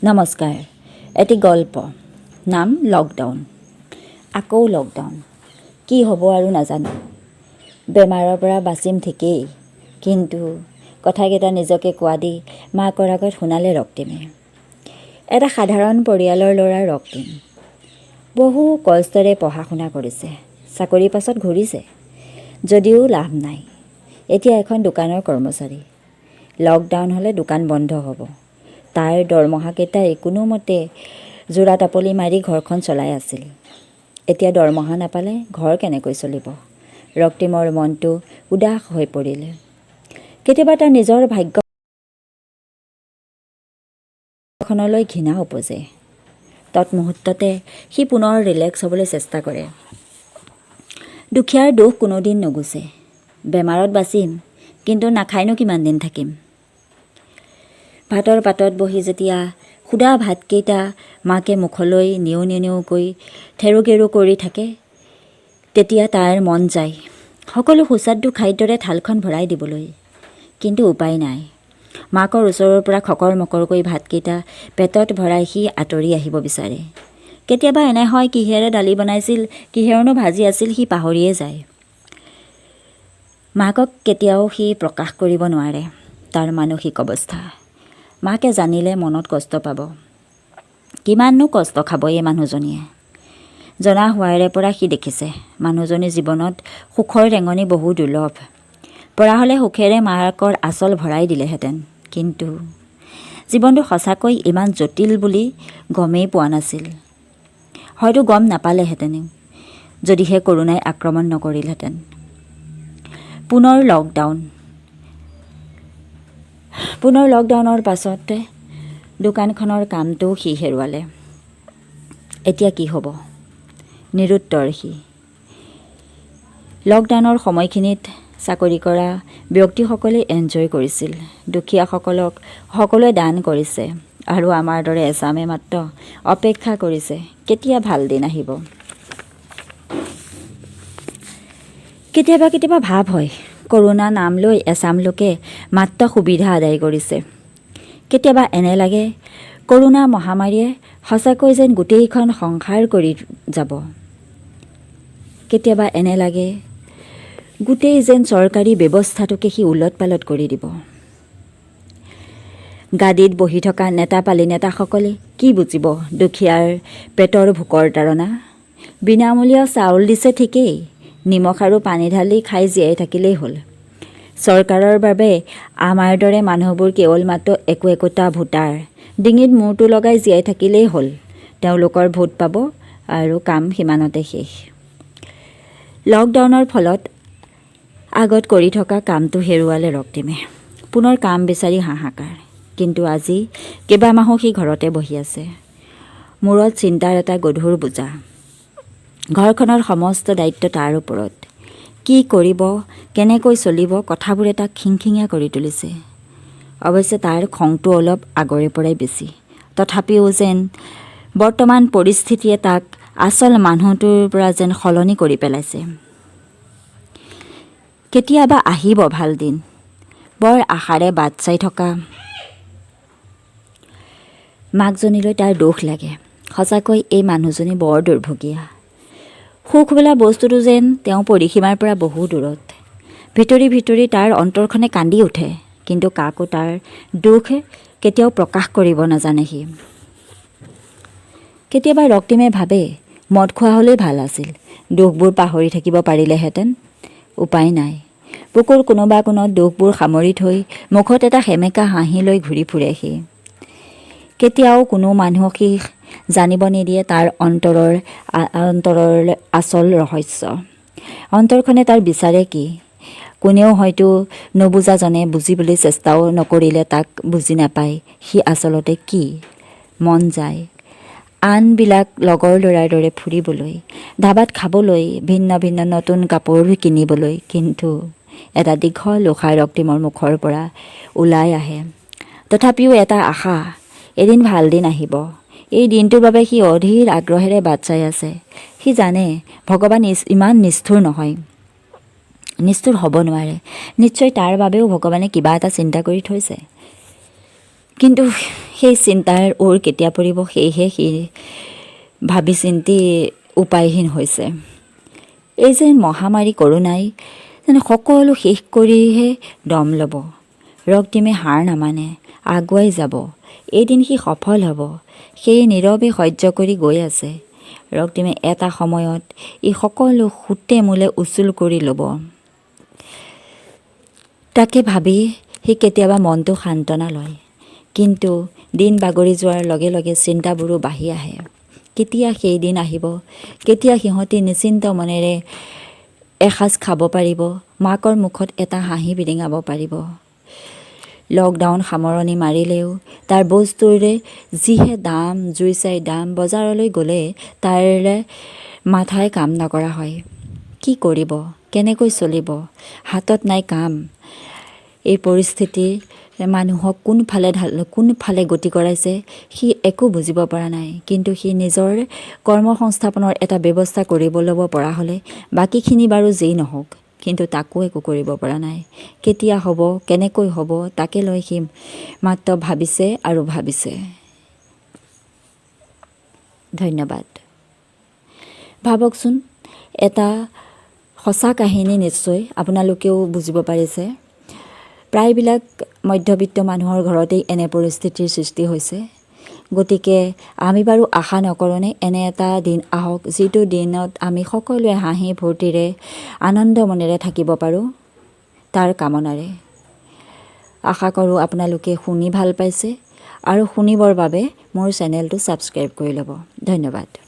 নমস্কাৰ। এটি গল্প, নাম লকডাউন। আকৌ লকডাউন, কি হ'ব আৰু নাজানো। বেমাৰৰ পৰা বাচিম ঠিকেই, কিন্তু কথাকেইটা নিজকে কোৱা দি মাকৰ আগত শুনালে ৰক্তিমে। এটা সাধাৰণ পৰিয়ালৰ ল'ৰা ৰক্তিম। বহু কষ্টেৰে পঢ়া শুনা কৰিছে, চাকৰিৰ পাছত ঘূৰিছে, যদিও লাভ নাই। এতিয়া এখন দোকানৰ কৰ্মচাৰী। লকডাউন হ'লে দোকান বন্ধ হ'ব। তাৰ দৰমহাকেইটাই কোনোমতে যোৰা টাপলি মাৰি ঘৰখন চলাই আছিল। এতিয়া দৰমহা নাপালে ঘৰ কেনেকৈ চলিব? ৰক্তিমৰ মনটো উদাস হৈ পৰিল। কেতিয়াবা তাৰ নিজৰ ভাগ্যখনলৈ ঘৃণা উপজে। তৎমুহূৰ্ততে সি পুনৰ ৰিলেক্স হ'বলৈ চেষ্টা কৰে। দুখীয়াৰ দুখ কোনোদিন নুগুচে। বেমাৰত বাচিম, কিন্তু নাখাইনো কিমান দিন থাকিম। ভাতৰ পাতত বহি যেতিয়া সুদা ভাতকেইটা মাকে মুখলৈ নিউ নিউকৈ থেৰু কেৰু কৰি থাকে, তেতিয়া তাৰ মন যায় সকলো সুস্বাদু খাদ্যৰে থালখন ভৰাই দিবলৈ। কিন্তু উপায় নাই। মাকৰ ওচৰৰ পৰা খকৰ মকৰকৈ ভাতকেইটা পেটত ভৰাই সি আঁতৰি আহিব বিচাৰে। কেতিয়াবা এনে হয়, কিহেৰে দালি বনাইছিল, কিহেৰনো ভাজি আছিল সি পাহৰিয়ে যায়। মাকক কেতিয়াও সি প্ৰকাশ কৰিব নোৱাৰে তাৰ মানসিক অৱস্থা। মাকে জানিলে মনত কষ্ট পাব। কিমাননো কষ্ট খাব এই মানুহজনীয়ে। জনা হোৱাৰে পৰা সি দেখিছে মানুহজনীৰ জীৱনত সুখৰ ৰেঙনি বহু দুৰ্লভ। পৰা হ'লে সুখেৰে মাকৰ আঁচল ভৰাই দিলেহেঁতেন, কিন্তু জীৱনটো সঁচাকৈ ইমান জটিল বুলি গমেই পোৱা নাছিল। হয়তো গম নাপালেহেঁতেন যদিহে কৰোণাই আক্ৰমণ নকৰিলহেঁতেন। পুনৰ লকডাউনৰ পাছতে দোকানখনৰ কামটো সি হেৰুৱালে। এতিয়া কি হ'ব? নিৰুত্তৰ সি। লকডাউনৰ সময়খিনিত চাকৰি কৰা ব্যক্তিসকলে এনজয় কৰিছিল। দুখীয়াসকলক সকলোৱে দান কৰিছে, আৰু আমাৰ দৰে এচামে মাত্ৰ অপেক্ষা কৰিছে কেতিয়া ভাল দিন আহিব। কেতিয়াবা ভাৱ হয়, কৰোণা নাম লৈ এচাম লোকে মাত্ৰ সুবিধা আদায় কৰিছে। কেতিয়াবা এনে লাগে কৰোণা মহামাৰীয়ে সঁচাকৈ যেন গোটেইখন সংসাৰ কৰি যাব। কেতিয়াবা এনে লাগে গোটেই যেন চৰকাৰী ব্যৱস্থাটোকে সি ওলট পালট কৰি দিব। গাদীত বহি থকা নেতা পালি নেতাসকলে কি বুজিব দুখীয়াৰ পেটৰ ভোকৰ তাৰণা। বিনামূলীয়া চাউল দিছে ঠিকেই, নিমখ আৰু পানী ঢালি খাই জীয়াই থাকিলেই হ'ল। চৰকাৰৰ বাবে আমাৰ দৰে মানুহবোৰ কেৱল মাত্ৰ একোটা ভোটাৰ। ডিঙিত মূৰটো লগাই জীয়াই থাকিলেই হ'ল। তেওঁলোকৰ ভোট পাব আৰু কাম সিমানতে শেষ। লকডাউনৰ ফলত আগত কৰি থকা কামটো হেৰুৱালে ৰক্তিমে। পুনৰ কাম বিচাৰি হাহাকাৰ। কিন্তু আজি কেইবামাহো সি ঘৰতে বহি আছে। মূৰত চিন্তাৰ এটা গধুৰ বোজা। ঘৰখনৰ সমস্ত দায়িত্ব তাৰ ওপৰত। কি কৰিব, কেনেকৈ চলিব, কথাবোৰে তাক খিংখিঙীয়া কৰি তুলিছে। অৱশ্যে তাৰ খংটো অলপ আগৰে পৰাই বেছি। তথাপিও যেন বৰ্তমান পৰিস্থিতিয়ে তাক আচল মানুহটোৰ পৰা যেন সলনি কৰি পেলাইছে। কেতিয়াবা আহিব ভাল দিন, বৰ আশাৰে বাট চাই থকা মাকজনীলৈ তাৰ দুখ লাগে। সঁচাকৈ এই মানুহজনী বৰ দুৰ্ভগীয়া। সুখ বোলা বস্তুটো যেন তেওঁ পৰিসীমাৰ পৰা বহু দূৰত। ভিতৰি তাৰ অন্তৰখনে কান্দি উঠে, কিন্তু কাকো তাৰ দুখ কেতিয়াও প্ৰকাশ কৰিব নাজানে সি। কেতিয়াবা ৰক্তিমে ভাবে মদ খোৱা হ'লেই ভাল আছিল, দুখবোৰ পাহৰি থাকিব পাৰিলেহেঁতেন। উপায় নাই। বুকুৰ কোনোবা কোণত দুখবোৰ সামৰি থৈ মুখত এটা সেমেকা হাঁহি লৈ ঘূৰি ফুৰে সি। কেতিয়াও কোনো মানুহক সি জানিব নিদিয়ে তাৰ অন্তৰৰ আচল ৰহস্য। অন্তৰখনে তাৰ বিচাৰে কি? কোনেও হয়তো নুবুজাজনে বুজিবলৈ চেষ্টাও নকৰিলে তাক বুজি নাপায় সি আচলতে কি মন যায়। আনবিলাক লগৰ ল'ৰাৰ দৰে ফুৰিবলৈ, ধাবাত খাবলৈ, ভিন্ন ভিন্ন নতুন কাপোৰ কিনিবলৈ। কিন্তু এটা দীঘল উশাহ ৰক্তিমৰ মুখৰ পৰা ওলাই আহে। তথাপিও এটা আশা, এদিন ভাল দিন আহিব। এই দিনটোৰ বাবে সি অধীৰ আগ্ৰহেৰে বাট চাই আছে। সি জানে ভগৱান ইমান নিষ্ঠুৰ নহয়, নিষ্ঠুৰ হ'ব নোৱাৰে। নিশ্চয় তাৰ বাবেও ভগৱানে কিবা এটা চিন্তা কৰি থৈছে। কিন্তু সেই চিন্তাৰ ওৰ কেতিয়া পৰিব সেয়েহে সি ভাবি চিন্তি উপায়হীন হৈছে। এই যে মহামাৰী কৰোণাই যেনে সকলো শেষ কৰিহে দম ল'ব। ৰক্তিমে হাৰ নামানে, আগুৱাই যাব। এদিন সি সফল হ'ব। সেই নীৰৱে সহ্য কৰি গৈ আছে। ৰক্তিমে এটা সময়ত ই সকলো সূতে মূলে উচুল কৰি ল'ব। তাকে ভাবি সি কেতিয়াবা মনটো সান্তনা লয়। কিন্তু দিন বাগৰি যোৱাৰ লগে লগে চিন্তাবোৰো বাঢ়ি আহে। কেতিয়া সেই দিন আহিব, কেতিয়া সিহঁতি নিশ্চিন্ত মনেৰে এসাঁজ খাব পাৰিব, মাকৰ মুখত এটা হাঁহি বিৰিঙাব পাৰিব। লকডাউন সামৰণি মাৰিলেও তাৰ বস্তুৰে যিহে দাম, জুই চাই দাম, বজাৰলৈ গ'লে তাৰে মাথাই কাম নকৰা হয়। কি কৰিব, কেনেকৈ চলিব, হাতত নাই কাম। এই পৰিস্থিতি মানুহক কোনফালে গতি কৰাইছে সি একো বুজিব পৰা নাই। কিন্তু সি নিজৰ কৰ্মসংস্থাপনৰ এটা ব্যৱস্থা কৰিব ল'ব পৰা হ'লে বাকীখিনি বাৰু যেই নহওক, কিন্তু তাকো একো কৰিব পৰা নাই। কেতিয়া হ'ব, কেনেকৈ হ'ব তাকে লৈ সি মাত্ৰ ভাবিছে আৰু ভাবিছে। ধন্যবাদ। ভাবকচোন, এটা সঁচা কাহিনী নিশ্চয় আপোনালোকেও বুজিব পাৰিছে। প্ৰায়বিলাক মধ্যবিত্ত মানুহৰ ঘৰতেই এনে পৰিস্থিতিৰ সৃষ্টি হৈছে। গতিকে আমি বাৰু আশা নকৰোঁনে এনে এটা দিন আহক, যিটো দিনত আমি সকলোৱে হাঁহি ফূৰ্তিৰে আনন্দ মনেৰে থাকিব পাৰোঁ, তাৰ কামনাৰে। আশা কৰোঁ আপোনালোকে শুনি ভাল পাইছে আৰু শুনিবৰ বাবে মোৰ চেনেলটো ছাবস্ক্ৰাইব কৰি ল'ব। ধন্যবাদ।